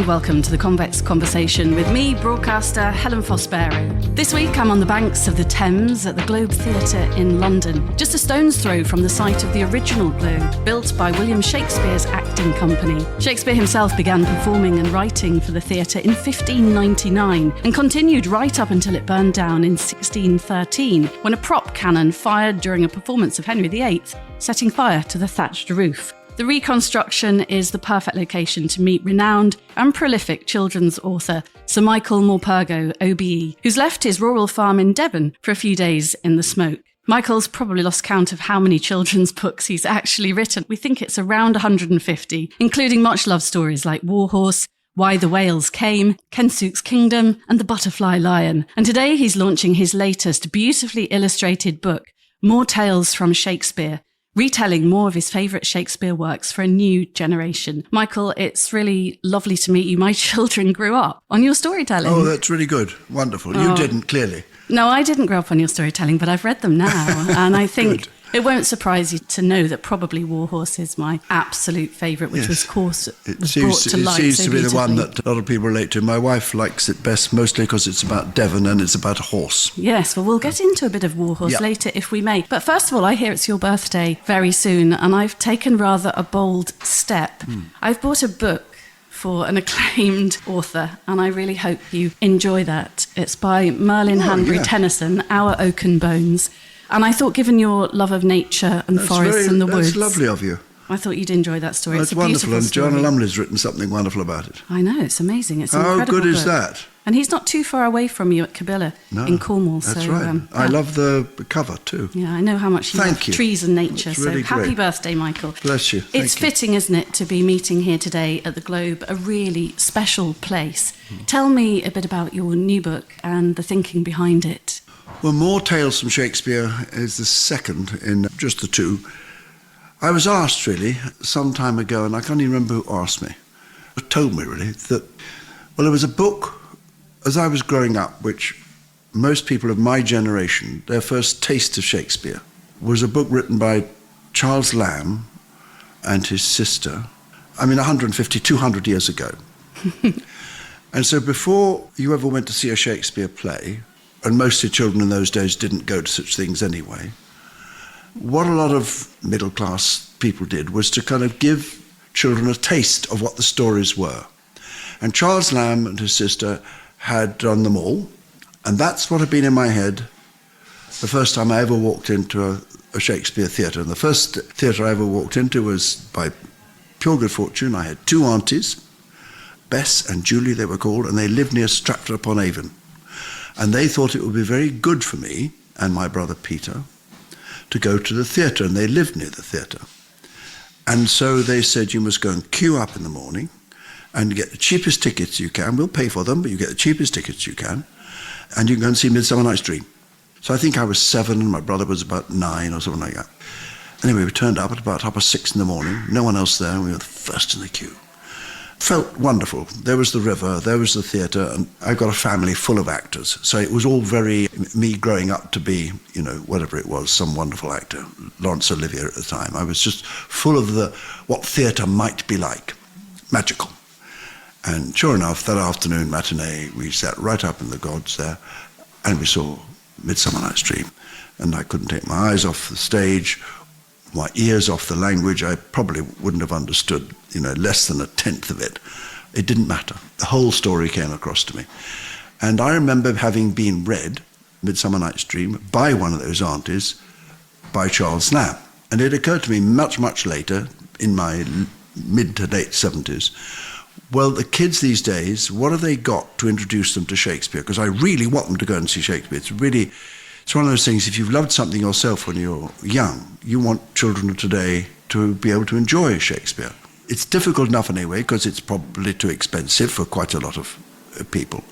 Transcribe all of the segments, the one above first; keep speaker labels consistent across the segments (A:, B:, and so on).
A: welcome to the Convex Conversation with me, broadcaster Helen Foss-Barrow. This week I'm on the banks of the Thames at the Globe Theatre in London, just a stone's throw from the site of the original Globe, built by William Shakespeare's acting company. Shakespeare himself began performing and writing for the theatre in 1599 and continued right up until it burned down in 1613, when a prop cannon fired during a performance of Henry VIII, setting fire to the thatched roof. The reconstruction is the perfect location to meet renowned and prolific children's author Sir Michael Morpurgo OBE, who's left his rural farm in Devon for a few days in the smoke. Michael's probably lost count of how many children's books he's actually written. We think it's around 150, including much-loved stories like Warhorse, Why the Whales Came, Kensuke's Kingdom, and The Butterfly Lion. And today he's launching his latest beautifully illustrated book, More Tales from Shakespeare, retelling more of his favourite Shakespeare works for a new generation. Michael, it's really lovely to meet you. My children grew up on your storytelling.
B: Oh, that's really good. Wonderful. You didn't, clearly.
A: No, I didn't grow up on your storytelling, but I've read them now. And I think it won't surprise you to know that probably Warhorse is my absolute favourite, which was brought to light so
B: It seems to be the one
A: beautifully.
B: that a lot of people relate to. My wife likes it best, mostly because it's about Devon and it's about a horse.
A: Yes, well, we'll get into a bit of Warhorse later if we may. But first of all, I hear it's your birthday very soon, and I've taken rather a bold step. I've bought a book for an acclaimed author, and I really hope you enjoy that. It's by Merlin Hanbury Tennyson, Our Oaken Bones. And I thought, given your love of nature and forests and the woods...
B: That's lovely of you.
A: I thought you'd enjoy that story.
B: It's
A: a
B: wonderful,
A: beautiful
B: and
A: story.
B: Joanna Lumley's written something wonderful about it.
A: I know, it's amazing. It's an
B: How
A: incredible
B: good is
A: book.
B: that?
A: And he's not too far away from you at Cabilla in Cornwall.
B: That's
A: so,
B: right. I love the cover too.
A: Yeah, I know how much you love trees and nature.
B: That's really
A: so happy
B: great.
A: birthday, Michael.
B: Bless you.
A: It's fitting, isn't it, to be meeting here today at the Globe, a really special place. Tell me a bit about your new book and the thinking behind it.
B: Well, More Tales from Shakespeare is the second in just the two. I was asked, really, some time ago, and I can't even remember who asked me, who told me, really, that, well, there was a book, as I was growing up, which most people of my generation, their first taste of Shakespeare, was a book written by Charles Lamb and his sister, 150, 200 years ago. And so before you ever went to see a Shakespeare play, and most of the children in those days didn't go to such things anyway, what a lot of middle-class people did was to kind of give children a taste of what the stories were. And Charles Lamb and his sister had done them all, and that's what had been in my head the first time I ever walked into a Shakespeare theatre. And the first theatre I ever walked into was, by pure good fortune, I had two aunties, Bess and Julie they were called, and they lived near Stratford upon Avon. And they thought it would be very good for me and my brother Peter to go to the theatre, and they lived near the theatre. And so they said, you must go and queue up in the morning and get the cheapest tickets you can. We'll pay for them, but you get the cheapest tickets you can, and you can go and see Midsummer Night's Dream. So I think I was 7 and my brother was about 9 or something like that. Anyway, we turned up at about 6:30 in the morning, no one else there, and we were the first in the queue. Felt wonderful. There was the river, there was the theatre, and I've got a family full of actors. So it was all very, me growing up to be, whatever it was, some wonderful actor, Laurence Olivier at the time. I was just full of what theatre might be like, magical. And sure enough, that afternoon matinee, we sat right up in the gods there, and we saw Midsummer Night's Dream. And I couldn't take my eyes off the stage, my ears off the language. I probably wouldn't have understood, less than 1/10 of it. It didn't matter. The whole story came across to me. And I remember having been read Midsummer Night's Dream by one of those aunties, by Charles Lamb. And it occurred to me much, much later, in my mid to late 70s, well, the kids these days, what have they got to introduce them to Shakespeare? Because I really want them to go and see Shakespeare. It's one of those things, if you've loved something yourself when you're young, you want children of today to be able to enjoy Shakespeare. It's difficult enough anyway, because it's probably too expensive for quite a lot of people.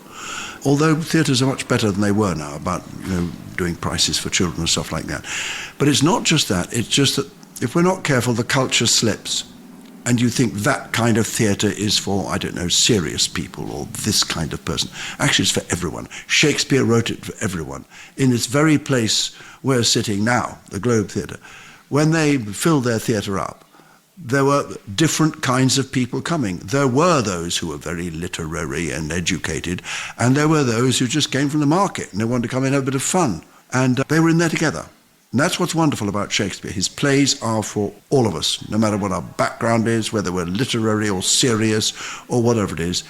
B: Although theatres are much better than they were now about, doing prices for children and stuff like that. But it's not just that, it's just that if we're not careful, the culture slips. And you think that kind of theatre is for, serious people or this kind of person. Actually, it's for everyone. Shakespeare wrote it for everyone. In this very place we're sitting now, the Globe Theatre, when they filled their theatre up, there were different kinds of people coming. There were those who were very literary and educated, and there were those who just came from the market and they wanted to come in and have a bit of fun. And they were in there together. And that's what's wonderful about Shakespeare. His plays are for all of us, no matter what our background is, whether we're literary or serious or whatever it is.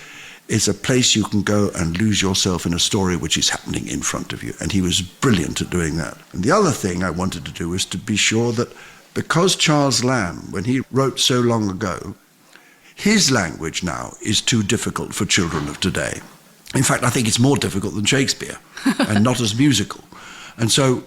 B: It's a place you can go and lose yourself in a story which is happening in front of you. And he was brilliant at doing that. And the other thing I wanted to do was to be sure that because Charles Lamb, when he wrote so long ago, his language now is too difficult for children of today. In fact, I think it's more difficult than Shakespeare and not as musical. And so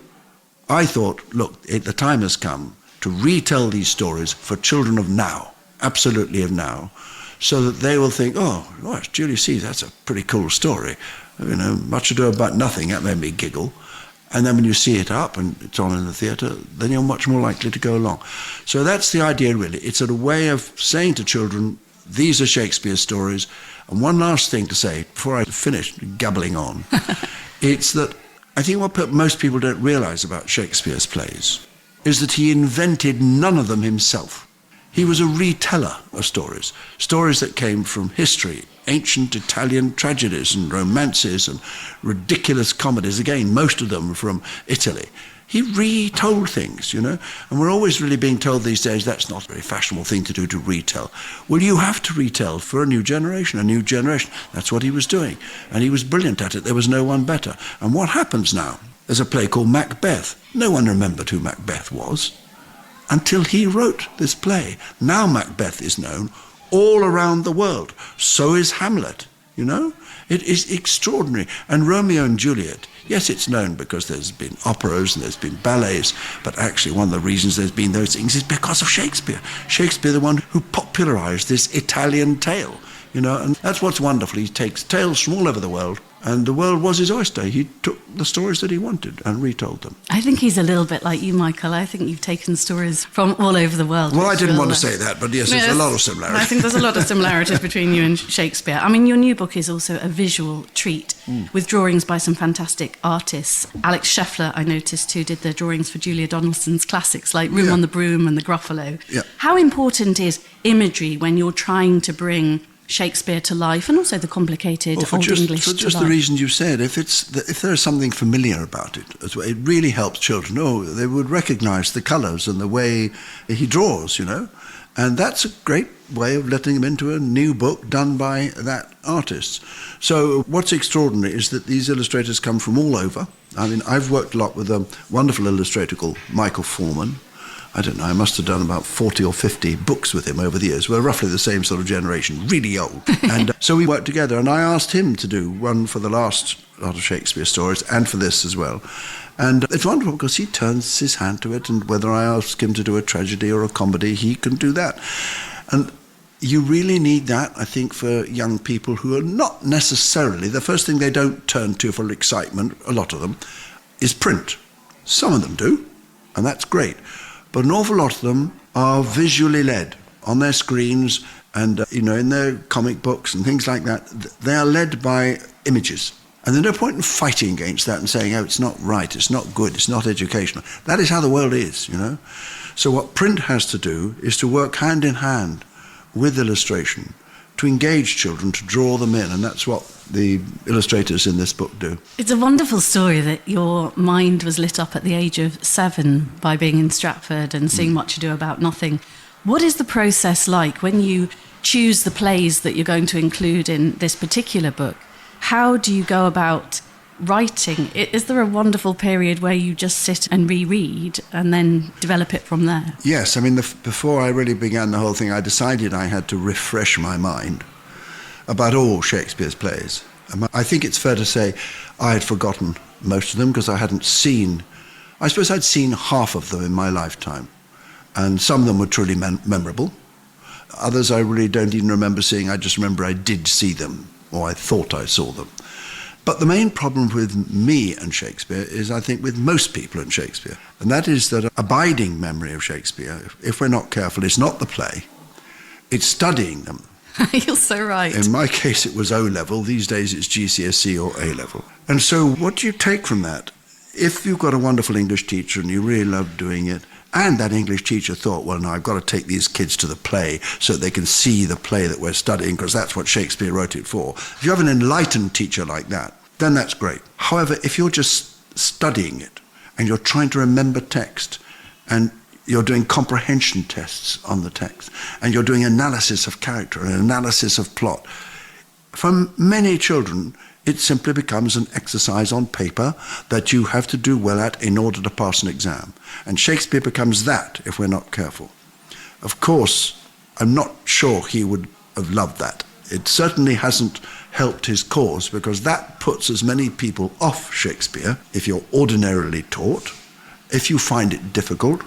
B: I thought, look, the time has come to retell these stories for children of now, absolutely of now, so that they will think, oh, gosh, Julius Caesar, that's a pretty cool story. You know, much ado about nothing, that made me giggle. And then when you see it up and it's on in the theatre, then you're much more likely to go along. So that's the idea, really. It's a way of saying to children, these are Shakespeare's stories. And one last thing to say, before I finish gabbling on, it's that I think what most people don't realise about Shakespeare's plays is that he invented none of them himself. He was a reteller of stories, stories that came from history, ancient Italian tragedies and romances and ridiculous comedies, again, most of them from Italy. He retold things, you know, and we're always really being told these days that's not a very fashionable thing to do, to retell. Well, you have to retell for a new generation. That's what he was doing, and he was brilliant at it. There was no one better. And what happens now? There's a play called Macbeth. No one remembered who Macbeth was until he wrote this play. Now Macbeth is known all around the world. So is Hamlet, you know? It is extraordinary. And Romeo and Juliet, yes, it's known because there's been operas and there's been ballets, but actually one of the reasons there's been those things is because of Shakespeare. Shakespeare, the one who popularized this Italian tale, you know, and that's what's wonderful. He takes tales from all over the world, and the world was his oyster. He took the stories that he wanted and retold them.
A: I think he's a little bit like you, Michael. I think you've taken stories from all over the world.
B: Well, I didn't want to say that, but yes, there's a lot of similarities.
A: I think there's a lot of similarities between you and Shakespeare. I mean, your new book is also a visual treat with drawings by some fantastic artists. Alex Scheffler, I noticed, who did the drawings for Julia Donaldson's classics like Room on the Broom and The Gruffalo. Yeah. How important is imagery when you're trying to bring Shakespeare to life, and also the complicated Old English to life? For just the reasons
B: you said, if there's something familiar about it, it really helps children. Oh, they would recognise the colours and the way he draws, you know, and that's a great way of letting them into a new book done by that artist. So what's extraordinary is that these illustrators come from all over. I mean, I've worked a lot with a wonderful illustrator called Michael Foreman. I don't know, I must have done about 40 or 50 books with him over the years. We're roughly the same sort of generation, really old. And so we worked together, and I asked him to do one for the last lot of Shakespeare stories and for this as well. And it's wonderful because he turns his hand to it, and whether I ask him to do a tragedy or a comedy, he can do that. And you really need that, I think, for young people who are not necessarily, the first thing they don't turn to for excitement, a lot of them, is print. Some of them do, and that's great. But an awful lot of them are visually led on their screens and, you know, in their comic books and things like that. They are led by images. And there's no point in fighting against that and saying, oh, it's not right, it's not good, it's not educational. That is how the world is, you know. So what print has to do is to work hand in hand with illustration to engage children, to draw them in, and that's what the illustrators in this book do.
A: It's a wonderful story that your mind was lit up at the age of 7 by being in Stratford and seeing Much Ado About Nothing. What is the process like when you choose the plays that you're going to include in this particular book? How do you go about writing? Is there a wonderful period where you just sit and reread and then develop it from there?
B: Yes, I mean, before I really began the whole thing, I decided I had to refresh my mind about all Shakespeare's plays. I think it's fair to say I had forgotten most of them because I hadn't seen, I suppose I'd seen half of them in my lifetime. And some of them were truly memorable. Others I really don't even remember seeing. I just remember I did see them, or I thought I saw them. But the main problem with me and Shakespeare is, I think, with most people in Shakespeare, and that is that abiding memory of Shakespeare, if we're not careful, is not the play, it's studying them.
A: You're so right.
B: In my case, it was O-level. These days, it's GCSE or A-level. And so what do you take from that? If you've got a wonderful English teacher and you really love doing it, And that English teacher thought, well, no, I've got to take these kids to the play so that they can see the play that we're studying, because that's what Shakespeare wrote it for. If you have an enlightened teacher like that, then that's great. However, if you're just studying it and you're trying to remember text and you're doing comprehension tests on the text and you're doing analysis of character and analysis of plot, for many children, it simply becomes an exercise on paper that you have to do well at in order to pass an exam. And Shakespeare becomes that if we're not careful. Of course, I'm not sure he would have loved that. It certainly hasn't helped his cause, because that puts as many people off Shakespeare if you're ordinarily taught. If you find it difficult,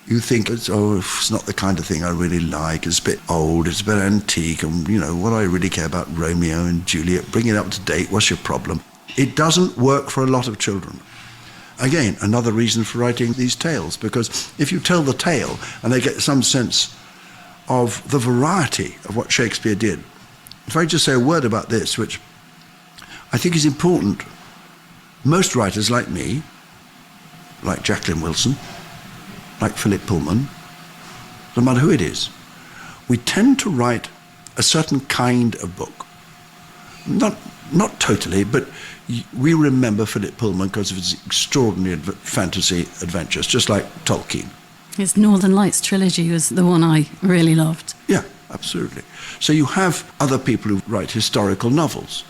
B: you think, it's not the kind of thing I really like, it's a bit old, it's a bit antique, and, what do I really care about Romeo and Juliet? Bring it up to date, what's your problem? It doesn't work for a lot of children. Again, another reason for writing these tales, because if you tell the tale and they get some sense of the variety of what Shakespeare did. If I just say a word about this, which I think is important, most writers like me, like Jacqueline Wilson, like Philip Pullman, no matter who it is, we tend to write a certain kind of book. Not totally, but we remember Philip Pullman because of his extraordinary fantasy adventures, just like Tolkien.
A: His Northern Lights trilogy was the one I really loved.
B: Yeah, absolutely. So you have other people who write historical novels.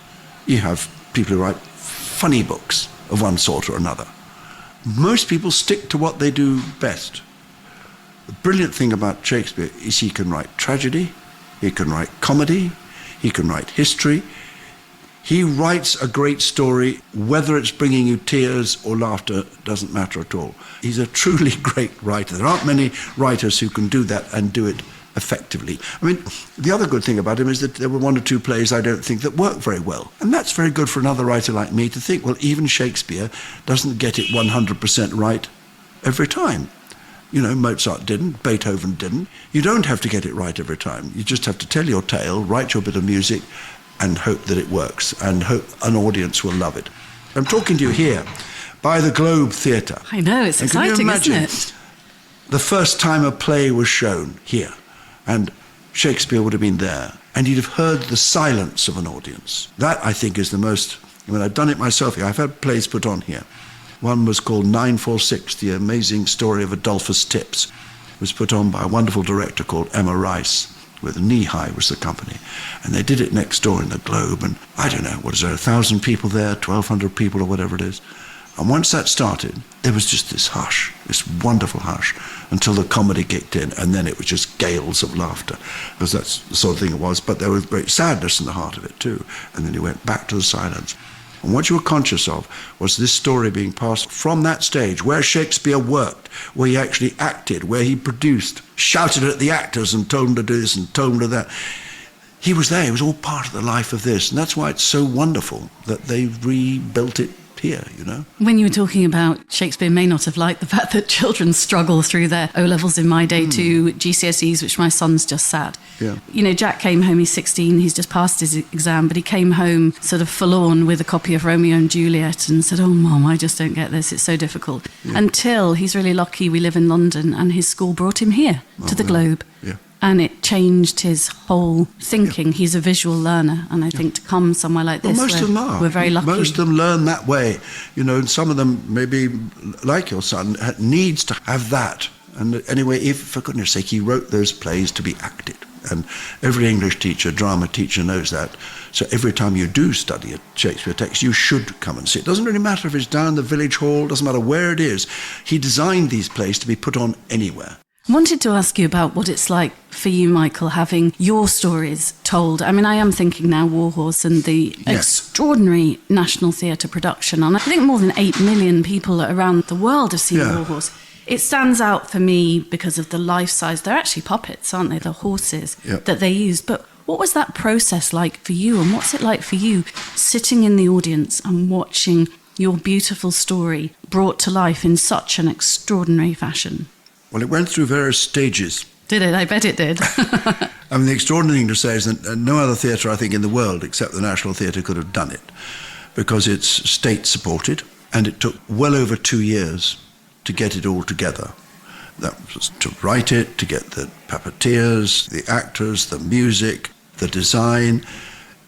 B: You have people who write funny books of one sort or another. Most people stick to what they do best. The brilliant thing about Shakespeare is he can write tragedy, he can write comedy, he can write history. He writes a great story, whether it's bringing you tears or laughter, doesn't matter at all. He's a truly great writer. There aren't many writers who can do that and do it effectively. I mean, the other good thing about him is that there were one or two plays I don't think that work very well. And that's very good for another writer like me to think, well, even Shakespeare doesn't get it 100% right every time. Mozart didn't, Beethoven didn't. You don't have to get it right every time. You just have to tell your tale, write your bit of music, and hope that it works, and hope an audience will love it. I'm talking to you here by the Globe Theatre.
A: I know, it's exciting, isn't it?
B: The first time a play was shown here, and Shakespeare would have been there, and you'd have heard the silence of an audience. That, I think, is the most... I've done it myself here. I've had plays put on here. One was called 946, The Amazing Story of Adolphus Tips. It was put on by a wonderful director called Emma Rice, with Knee High was the company. And they did it next door in the Globe, and I don't know, what is there, 1,000 people there, 1,200 people or whatever it is. And once that started, there was just this hush, this wonderful hush, until the comedy kicked in, and then it was just gales of laughter, because that's the sort of thing it was, but there was great sadness in the heart of it too. And then you went back to the silence. And what you were conscious of was this story being passed from that stage, where Shakespeare worked, where he actually acted, where he produced, shouted at the actors and told them to do this and told them to that. He was there, he was all part of the life of this. And that's why it's so wonderful that they rebuilt it here,
A: When you were talking about Shakespeare may not have liked the fact that children struggle through their O-levels in my day to GCSEs, which my son's just sat.
B: Yeah.
A: Jack came home, he's 16, he's just passed his exam, but he came home sort of forlorn with a copy of Romeo and Juliet and said, oh, Mom, I just don't get this, it's so difficult. Yeah. Until he's really lucky we live in London and his school brought him here to the Globe.
B: Yeah.
A: And it changed his whole thinking. Yeah. He's a visual learner, and I think to come somewhere like this,
B: most of them are.
A: We're very lucky.
B: Most of them learn that way. And some of them, maybe like your son, needs to have that. And anyway, if, for goodness sake, he wrote those plays to be acted. And every English teacher, drama teacher knows that. So every time you do study a Shakespeare text, you should come and see it. It doesn't really matter if it's down the village hall, doesn't matter where it is. He designed these plays to be put on anywhere.
A: I wanted to ask you about what it's like for you, Michael, having your stories told. I am thinking now Warhorse and the extraordinary National Theatre production. And I think more than 8 million people around the world have seen Warhorse. It stands out for me because of the life size. They're actually puppets, aren't they? The horses that they used. But what was that process like for you? And what's it like for you sitting in the audience and watching your beautiful story brought to life in such an extraordinary fashion?
B: Well, it went through various stages.
A: Did it? I bet it did.
B: The extraordinary thing to say is that no other theatre, I think, in the world except the National Theatre could have done it, because it's state-supported, and it took well over 2 years to get it all together. That was to write it, to get the puppeteers, the actors, the music, the design.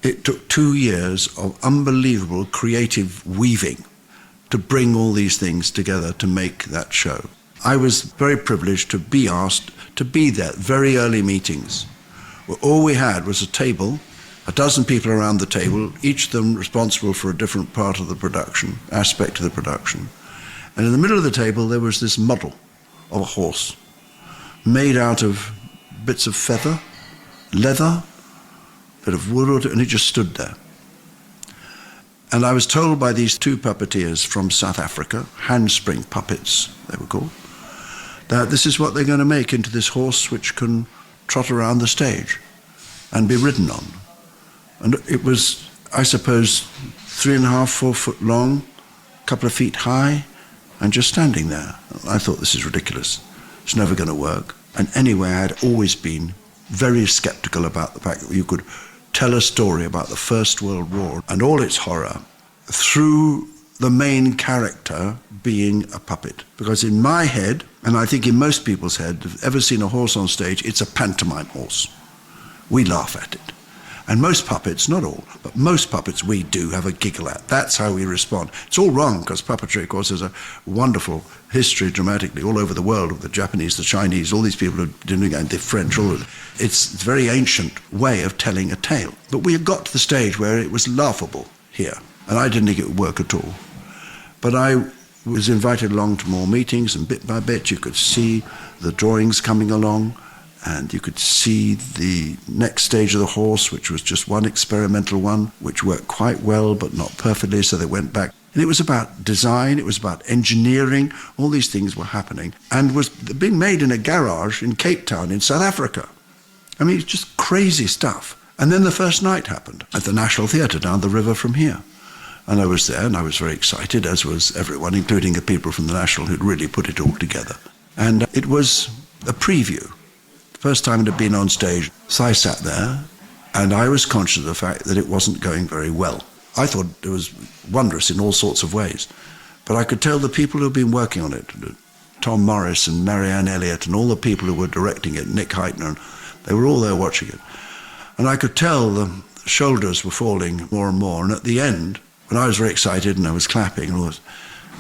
B: It took 2 years of unbelievable creative weaving to bring all these things together to make that show. I was very privileged to be asked to be there at very early meetings, where all we had was a table, a dozen people around the table, each of them responsible for a different part of the production, aspect of the production. And in the middle of the table there was this model of a horse, made out of bits of feather, leather, bit of wood, and it just stood there. And I was told by these 2 puppeteers from South Africa, handspring puppets they were called, that this is what they're going to make into this horse which can trot around the stage and be ridden on. And it was, I suppose, 3.5, 4 foot long, a couple of feet high, and just standing there. I thought, this is ridiculous. It's never going to work. And anyway, I had always been very skeptical about the fact that you could tell a story about the First World War and all its horror through the main character being a puppet. Because in my head, and I think in most people's head, if you've ever seen a horse on stage, it's a pantomime horse. We laugh at it. And most puppets, not all, but most puppets we do have a giggle at. That's how we respond. It's all wrong, because puppetry, of course, has a wonderful history dramatically all over the world, with the Japanese, the Chinese, all these people who are doing it, and the French, all of it. It's a very ancient way of telling a tale. But we had got to the stage where it was laughable here, and I didn't think it would work at all. But I was invited along to more meetings, and bit by bit you could see the drawings coming along, and you could see the next stage of the horse, which was just one experimental one, which worked quite well, but not perfectly, so they went back. And it was about design, it was about engineering, all these things were happening, and was being made in a garage in Cape Town in South Africa. I mean, it's just crazy stuff. And then the first night happened at the National Theatre down the river from here. And I was there, and I was very excited, as was everyone, including the people from the National who'd really put it all together. And it was a preview. First time it had been on stage. So I sat there, and I was conscious of the fact that it wasn't going very well. I thought it was wondrous in all sorts of ways. But I could tell the people who'd been working on it, Tom Morris and Marianne Elliott, and all the people who were directing it, Nick Heitner, they were all there watching it. And I could tell the shoulders were falling more and more. And at the end, when I was very excited and I was clapping and all this,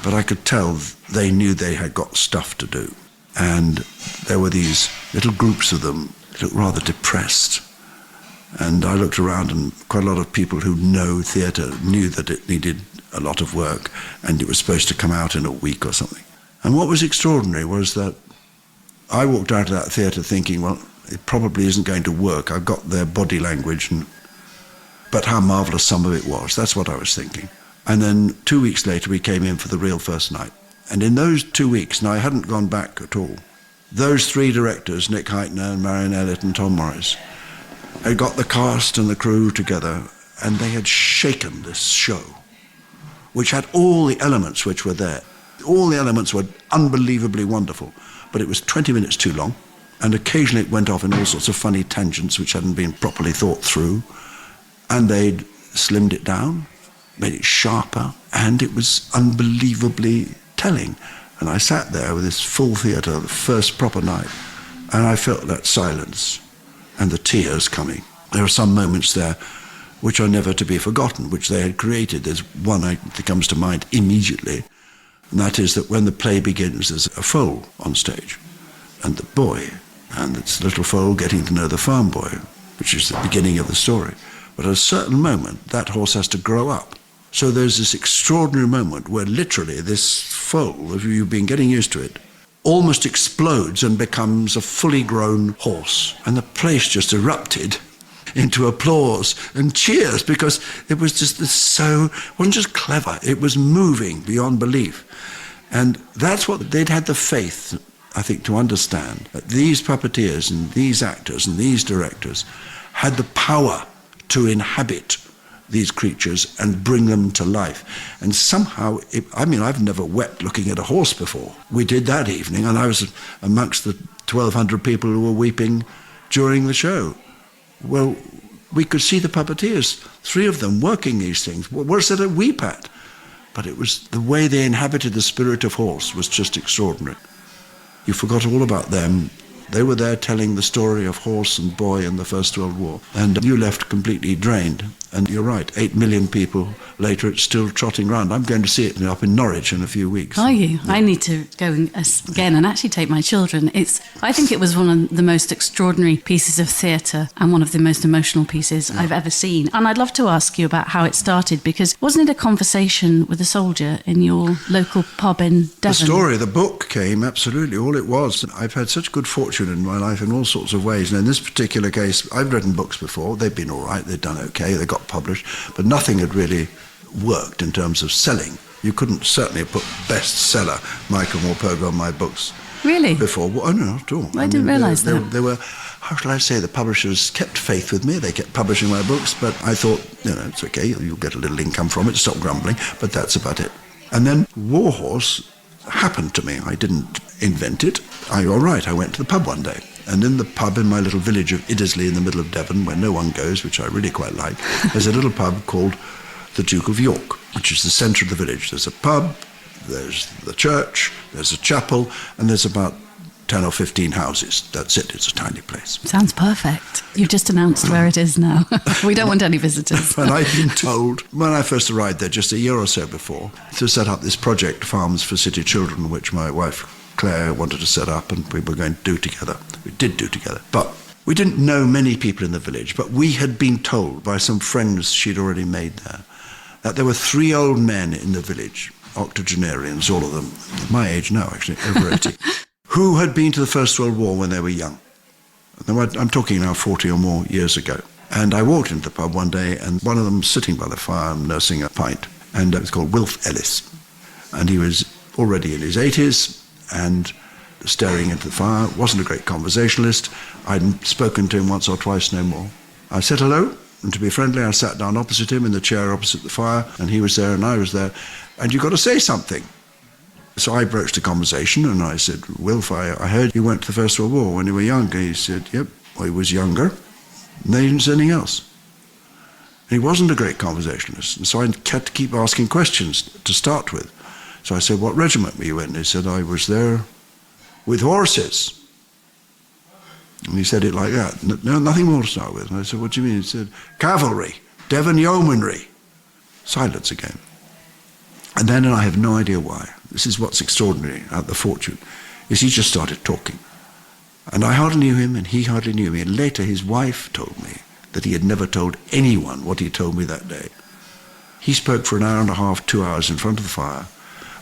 B: but I could tell they knew they had got stuff to do. And there were these little groups of them that looked rather depressed. And I looked around, and quite a lot of people who know theatre knew that it needed a lot of work, and it was supposed to come out in a week or something. And what was extraordinary was that I walked out of that theatre thinking, well, it probably isn't going to work. I've got their body language, but how marvellous some of it was. That's what I was thinking. And then 2 weeks later, we came in for the real first night. And in those 2 weeks, now I hadn't gone back at all, those 3 directors, Nick Heitner and Marianne Elliott and Tom Morris, had got the cast and the crew together, and they had shaken this show, which had all the elements which were there. All the elements were unbelievably wonderful, but it was 20 minutes too long, and occasionally it went off in all sorts of funny tangents which hadn't been properly thought through, and they'd slimmed it down, made it sharper, and it was unbelievably telling. And I sat there with this full theatre, the first proper night, and I felt that silence and the tears coming. There are some moments there which are never to be forgotten, which they had created. There's one that comes to mind immediately, and that is that when the play begins, there's a foal on stage, and the boy, and it's little foal getting to know the farm boy, which is the beginning of the story. But at a certain moment, that horse has to grow up. So there's this extraordinary moment where literally this foal, if you've been getting used to it, almost explodes and becomes a fully grown horse. And the place just erupted into applause and cheers, because it was just it wasn't just clever, it was moving beyond belief. And that's what they'd had the faith, I think, to understand that these puppeteers and these actors and these directors had the power to inhabit these creatures and bring them to life. And somehow, I've never wept looking at a horse before. We did that evening, and I was amongst the 1,200 people who were weeping during the show. Well, we could see the puppeteers, 3 of them working these things. What was there to weep at? But it was the way they inhabited the spirit of horse was just extraordinary. You forgot all about them. They were there telling the story of horse and boy in the First World War. And you left completely drained. And you're right, 8 million people later, it's still trotting around. I'm going to see it up in Norwich in a few weeks.
A: Are you?
B: Yeah.
A: I need to go again and actually take my children. I think it was one of the most extraordinary pieces of theatre and one of the most emotional pieces I've ever seen. And I'd love to ask you about how it started, because wasn't it a conversation with a soldier in your local pub in Devon?
B: The book came, absolutely, all it was. I've had such good fortune in my life in all sorts of ways. And in this particular case, I've written books before. They've been all right. They've done okay. They got published. But nothing had really worked in terms of selling. You couldn't certainly have put bestseller Michael Morpurgo on my books.
A: Really?
B: Before. Well, no, not at all.
A: I didn't realise that.
B: They were, how shall I say, the publishers kept faith with me. They kept publishing my books, but I thought, it's okay, you'll get a little income from it, stop grumbling, but that's about it. And then Warhorse happened to me. I didn't invent it. I went to the pub one day. And in the pub in my little village of Iddesleigh in the middle of Devon, where no one goes, which I really quite like, there's a little pub called the Duke of York, which is the centre of the village. There's a pub, there's the church, there's a chapel, and there's about 10 or 15 houses. That's it. It's a tiny place.
A: Sounds perfect. You've just announced where it is now. We don't want any visitors.
B: And I'd been told, when I first arrived there just a year or so before, to set up this project, Farms for City Children, which my wife Clare wanted to set up and we were going to do together. We did do together. But we didn't know many people in the village, but we had been told by some friends she'd already made there that there were 3 old men in the village, octogenarians, all of them, my age now actually, over 80, who had been to the First World War when they were young. I'm talking now 40 or more years ago. And I walked into the pub one day and one of them was sitting by the fire nursing a pint, and it was called Wilf Ellis. And he was already in his 80s, and staring into the fire, wasn't a great conversationalist. I'd spoken to him once or twice, no more. I said hello, and to be friendly, I sat down opposite him in the chair opposite the fire, and he was there and I was there, and you've got to say something. So I broached the conversation, and I said, Wilf, I heard you went to the First World War when you were younger. He said, yep, well, he was younger, and they didn't say anything else. And he wasn't a great conversationalist, and so I had to keep asking questions to start with. So I said, what regiment were you in? He said, I was there with horses. And he said it like that. No, nothing more to start with. And I said, what do you mean? He said, cavalry, Devon yeomanry. Silence again. And then, and I have no idea why, this is what's extraordinary about the fortune, is he just started talking. And I hardly knew him, and he hardly knew me. And later his wife told me that he had never told anyone what he told me that day. He spoke for an hour and a half, 2 hours in front of the fire,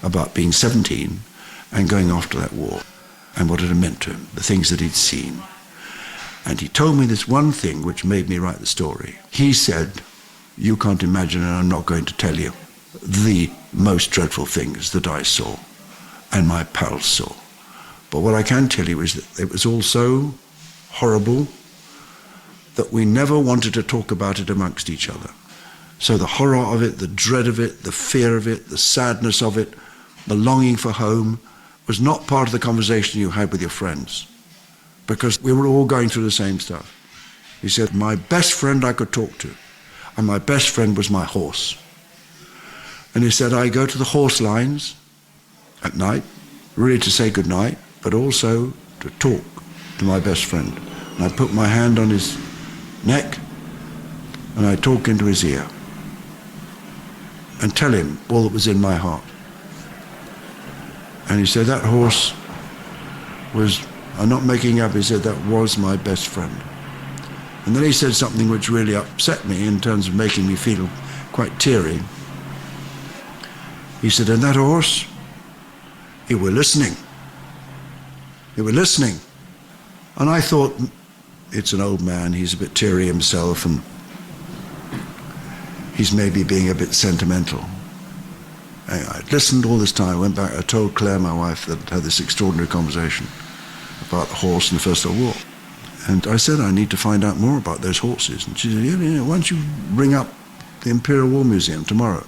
B: about being 17 and going off to that war and what it had meant to him, the things that he'd seen. And he told me this one thing which made me write the story. He said, you can't imagine, and I'm not going to tell you, the most dreadful things that I saw and my pals saw. But what I can tell you is that it was all so horrible that we never wanted to talk about it amongst each other. So the horror of it, the dread of it, the fear of it, the sadness of it, the longing for home was not part of the conversation you had with your friends, because we were all going through the same stuff. He said, my best friend I could talk to, and my best friend was my horse. And he said, I go to the horse lines at night, really to say goodnight, but also to talk to my best friend. And I put my hand on his neck, and I talk into his ear, and tell him all that was in my heart. And he said, that horse was, I'm not making up, he said, that was my best friend. And then he said something which really upset me in terms of making me feel quite teary. He said, and that horse, he were listening. He were listening. And I thought, it's an old man, he's a bit teary himself, and he's maybe being a bit sentimental. I listened all this time, I went back, I told Clare, my wife, that I had this extraordinary conversation about the horse in the First World War. And I said, I need to find out more about those horses. And she said, yeah, why don't you ring up the Imperial War Museum tomorrow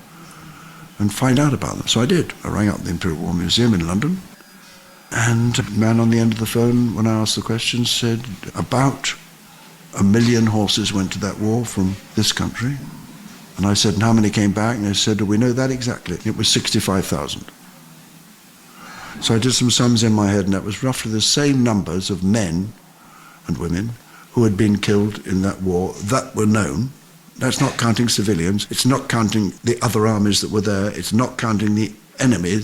B: and find out about them? So I did. I rang up the Imperial War Museum in London, and the man on the end of the phone, when I asked the question, said about 1 million horses went to that war from this country. And I said, and how many came back? And they said, do we know that exactly? It was 65,000. So I did some sums in my head, and that was roughly the same numbers of men and women who had been killed in that war that were known. That's not counting civilians. It's not counting the other armies that were there. It's not counting the enemy.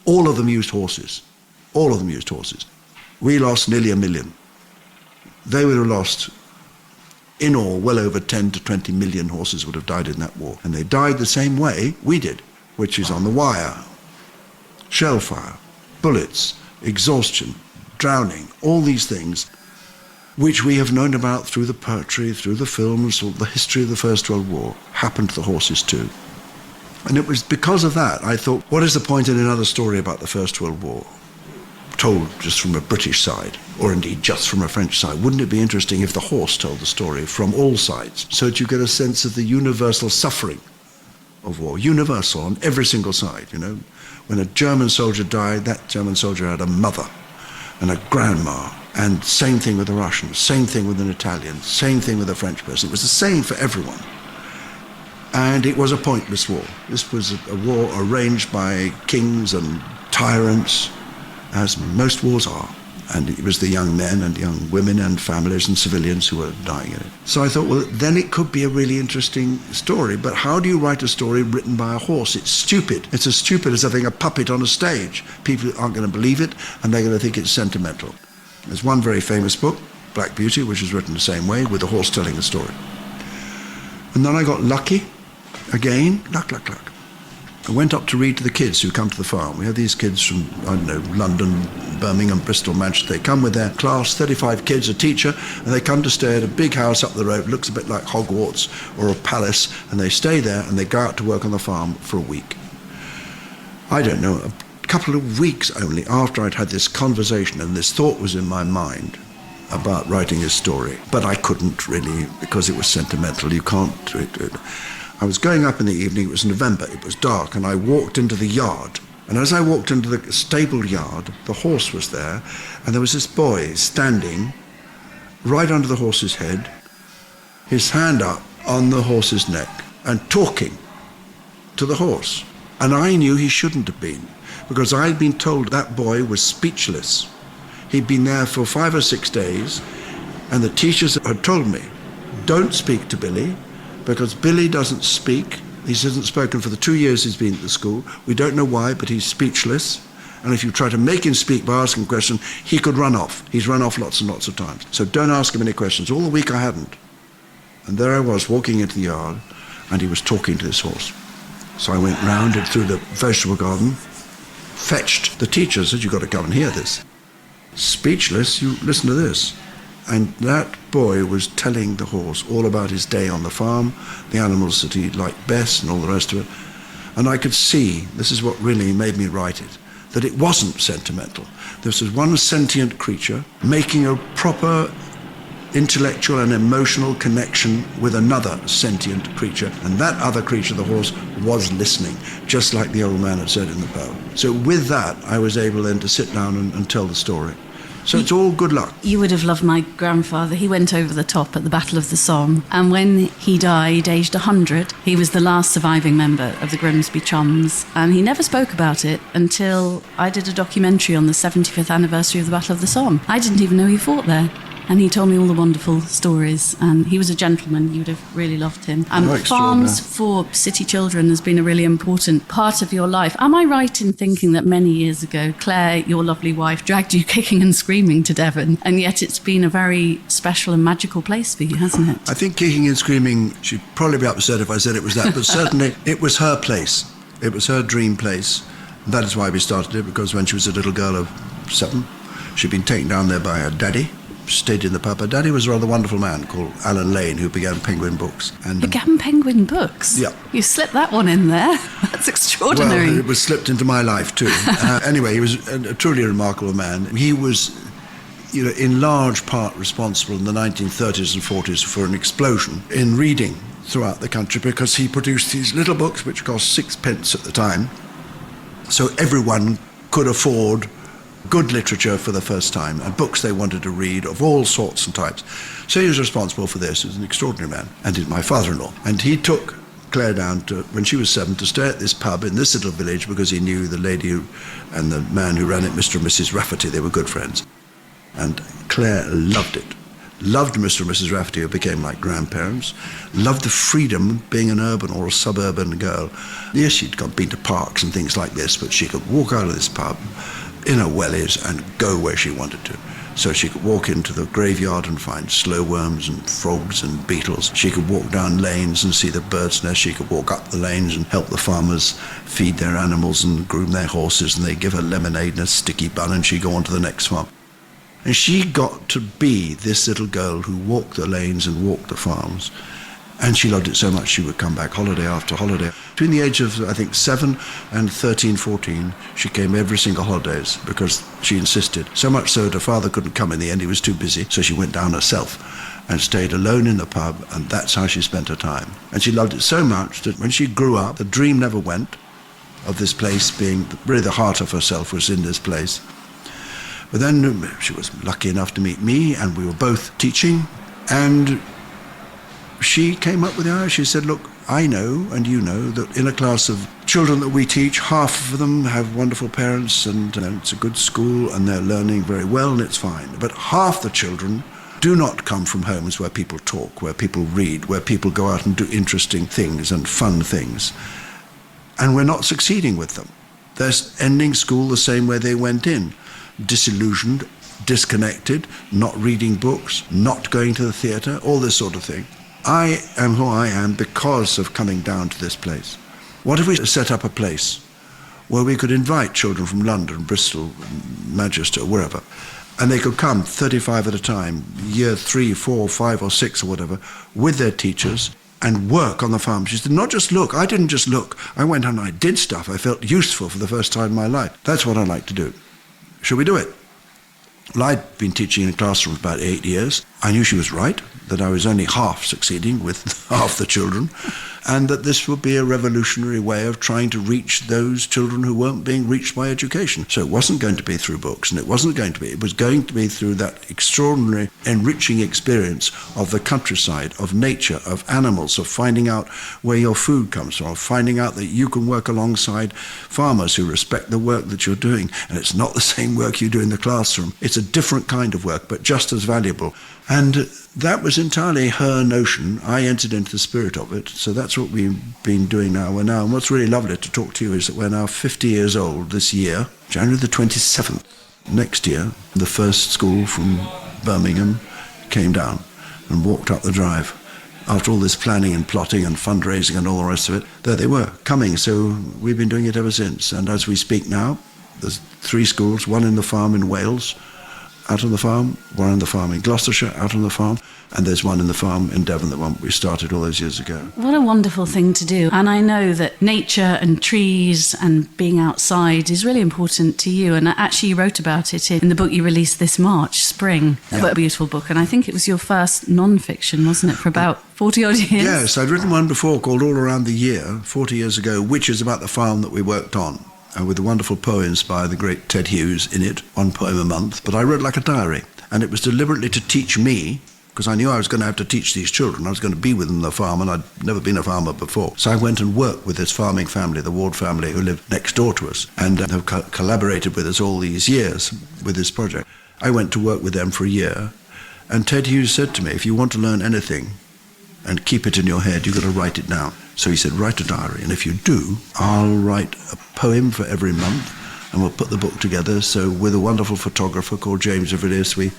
B: All of them used horses. All of them used horses. We lost nearly 1 million. They would have lost, in all, well over 10 to 20 million horses would have died in that war. And they died the same way we did, which is on the wire. Shell fire, bullets, exhaustion, drowning, all these things which we have known about through the poetry, through the films, or the history of the First World War, happened to the horses too. And it was because of that I thought, what is the point in another story about the First World War, told just from a British side, or indeed just from a French side? Wouldn't it be interesting if the horse told the story from all sides, so that you get a sense of the universal suffering of war, universal on every single side, you know? When a German soldier died, that German soldier had a mother and a grandma, and same thing with the Russians, same thing with an Italian, same thing with a French person. It was the same for everyone. And it was a pointless war. This was a war arranged by kings and tyrants, as most wars are. And it was the young men and young women and families and civilians who were dying in it. So I thought, well, then it could be a really interesting story. But how do you write a story written by a horse? It's stupid. It's as stupid as having a puppet on a stage. People aren't going to believe it, and they're going to think it's sentimental. There's one very famous book, Black Beauty, which is written the same way, with a horse telling the story. And then I got lucky, again, luck. I went up to read to the kids who come to the farm. We have these kids from, I don't know, London, Birmingham, Bristol, Manchester. They come with their class, 35 kids, a teacher, and they come to stay at a big house up the road. It looks a bit like Hogwarts or a palace, and they stay there and they go out to work on the farm for a week. I don't know, a couple of weeks only after I'd had this conversation and this thought was in my mind about writing a story, but I couldn't really, because it was sentimental. You can't do it. I was going up in the evening, it was November, it was dark, and I walked into the yard. And as I walked into the stable yard, the horse was there, and there was this boy standing right under the horse's head, his hand up on the horse's neck, and talking to the horse. And I knew he shouldn't have been, because I'd been told that boy was speechless. He'd been there for 5 or 6 days, and the teachers had told me, don't speak to Billy, because Billy doesn't speak. He hasn't spoken for the 2 years he's been at the school. We don't know why, but he's speechless. And if you try to make him speak by asking a question, he could run off. He's run off lots and lots of times. So don't ask him any questions. All the week I hadn't. And there I was walking into the yard, and he was talking to this horse. So I went round and through the vegetable garden, fetched the teacher, said, you've got to come and hear this. Speechless, you listen to this. And that boy was telling the horse all about his day on the farm, the animals that he liked best and all the rest of it. And I could see, this is what really made me write it, that it wasn't sentimental. This was one sentient creature making a proper intellectual and emotional connection with another sentient creature. And that other creature, the horse, was listening, just like the old man had said in the poem. So with that, I was able then to sit down and tell the story. So it's all good luck.
A: You would have loved my grandfather. He went over the top at the Battle of the Somme. And when he died, aged 100, he was the last surviving member of the Grimsby Chums. And he never spoke about it until I did a documentary on the 75th anniversary of the Battle of the Somme. I didn't even know he fought there. And he told me all the wonderful stories. And he was a gentleman. You would have really loved him. Farms for city children has been a really important part of your life. Am I right in thinking that many years ago, Clare, your lovely wife, dragged you kicking and screaming to Devon? And yet it's been a very special and magical place for you, hasn't it?
B: I think kicking and screaming, she'd probably be upset if I said it was that. But certainly it was her place. It was her dream place. And that is why we started it, because when she was a little girl of 7, she'd been taken down there by her daddy. Stayed in the pub. Her daddy was a rather wonderful man called Alan Lane, who began Penguin Books. And
A: began Penguin Books?
B: Yeah.
A: You slipped that one in there. That's extraordinary.
B: Well, it was slipped into my life too. Anyway, he was a truly remarkable man. He was, in large part responsible in the 1930s and 40s for an explosion in reading throughout the country, because he produced these little books which cost 6p at the time, so everyone could afford good literature for the first time, and books they wanted to read of all sorts and types. So he was responsible for this. He was an extraordinary man, and he's my father-in-law. And he took Clare down to, when she was 7, to stay at this pub in this little village because he knew the lady and the man who ran it, Mr. and Mrs. Rafferty. They were good friends. And Clare loved it. Loved Mr. and Mrs. Rafferty, who became like grandparents. Loved the freedom of being an urban or a suburban girl. Yes, she'd been to parks and things like this, but she could walk out of this pub in her wellies and go where she wanted to. So she could walk into the graveyard and find slow worms and frogs and beetles. She could walk down lanes and see the bird's nest. She could walk up the lanes and help the farmers feed their animals and groom their horses, and they'd give her lemonade and a sticky bun, and she'd go on to the next farm. And she got to be this little girl who walked the lanes and walked the farms. And she loved it so much she would come back holiday after holiday. Between the age of, I think, 7 and 13, 14, she came every single holidays because she insisted. So much so that her father couldn't come in the end, he was too busy, so she went down herself and stayed alone in the pub, and that's how she spent her time. And she loved it so much that when she grew up, the dream never went of this place being, really the heart of herself was in this place. But then she was lucky enough to meet me, and we were both teaching, and she came up with the idea. She said, look, I know, and you know, that in a class of children that we teach, half of them have wonderful parents, and it's a good school, and they're learning very well, and it's fine. But half the children do not come from homes where people talk, where people read, where people go out and do interesting things and fun things. And we're not succeeding with them. They're ending school the same way they went in. Disillusioned, disconnected, not reading books, not going to the theatre, all this sort of thing. I am who I am because of coming down to this place. What if we set up a place where we could invite children from London, Bristol, Manchester, wherever, and they could come 35 at a time, year 3, 4, 5 or 6 or whatever, with their teachers and work on the farm. She said, not just look. I didn't just look. I went and I did stuff. I felt useful for the first time in my life. That's what I like to do. Should we do it? Well, I'd been teaching in a classroom for about 8 years. I knew she was right, that I was only half succeeding with half the children, and that this would be a revolutionary way of trying to reach those children who weren't being reached by education. So it wasn't going to be through books, and it was going to be through that extraordinary, enriching experience of the countryside, of nature, of animals, of finding out where your food comes from, of finding out that you can work alongside farmers who respect the work that you're doing. And it's not the same work you do in the classroom. It's a different kind of work, but just as valuable. And that was entirely her notion. I entered into the spirit of it. So that's what we've been doing now. And what's really lovely to talk to you is that we're now 50 years old this year, January the 27th. Next year, the first school from Birmingham came down and walked up the drive. After all this planning and plotting and fundraising and all the rest of it, there they were, coming. So we've been doing it ever since. And as we speak now, there's 3 schools, one in the farm in Wales, out on the farm, one on the farm in Gloucestershire, out on the farm, and there's one in the farm in Devon, the one we started all those years ago.
A: What a wonderful thing to do. And I know that nature and trees and being outside is really important to you. And actually you wrote about it in the book you released this March, Spring. Yeah. A beautiful book. And I think it was your first non-fiction, wasn't it, for about 40 odd years?
B: Yes, I'd written one before called All Around the Year, 40 years ago, which is about the farm that we worked on. With the wonderful poems by the great Ted Hughes in it, 1 poem a month. But I wrote like a diary, and it was deliberately to teach me, because I knew I was going to have to teach these children. I was going to be with them on the farm, and I'd never been a farmer before. So I went and worked with this farming family, the Ward family, who lived next door to us, and have collaborated with us all these years with this project. I went to work with them for a year, and Ted Hughes said to me, if you want to learn anything and keep it in your head, you've got to write it down. So he said, write a diary, and if you do, I'll write a poem for every month, and we'll put the book together. So with a wonderful photographer called James Everidis, we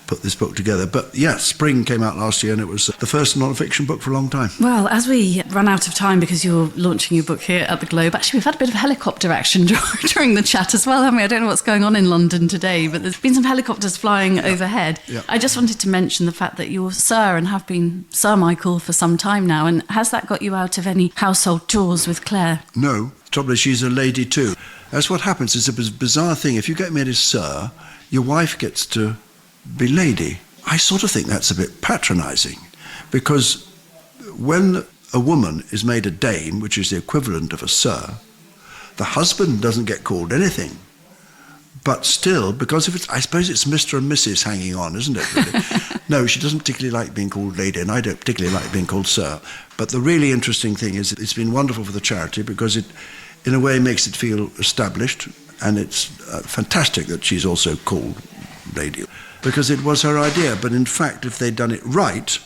B: put this book together. But yeah, Spring came out last year, and it was the first non-fiction book for a long time.
A: Well, as we run out of time, because you're launching your book here at the Globe, actually we've had a bit of helicopter action during the chat as well, haven't we? I don't know what's going on in London today, but there's been some helicopters flying overhead. Yeah. I just wanted to mention the fact that you're Sir and have been Sir Michael for some time now, and has that got you out of any household chores with Clare?
B: No. Probably she's a lady too. That's what happens. It's a bizarre thing. If you get made as Sir, your wife gets to be lady. I sort of think that's a bit patronising, because when a woman is made a dame, which is the equivalent of a Sir, the husband doesn't get called anything. But still, because if it's, I suppose it's Mr. and Mrs. hanging on, isn't it, really? No, she doesn't particularly like being called lady, and I don't particularly like being called sir. But the really interesting thing is it's been wonderful for the charity because it, in a way, makes it feel established, and it's fantastic that she's also called lady, because it was her idea. But in fact, if they'd done it right,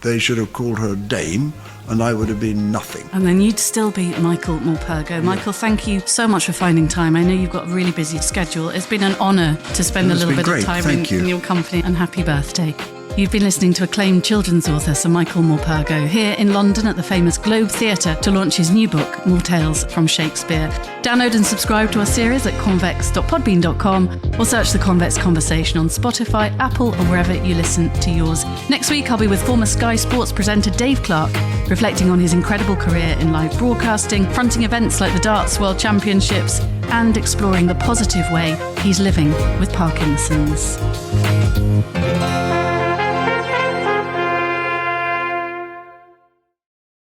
B: they should have called her dame, and I would have been nothing.
A: And then you'd still be Michael Morpurgo. Yeah. Michael, thank you so much for finding time. I know you've got a really busy schedule. It's been an honour to spend a little bit of time in your company, and happy birthday. You've been listening to acclaimed children's author Sir Michael Morpurgo here in London at the famous Globe Theatre to launch his new book, More Tales from Shakespeare. Download and subscribe to our series at convex.podbean.com or search The Convex Conversation on Spotify, Apple or wherever you listen to yours. Next week I'll be with former Sky Sports presenter Dave Clark, reflecting on his incredible career in live broadcasting, fronting events like the Darts World Championships and exploring the positive way he's living with Parkinson's.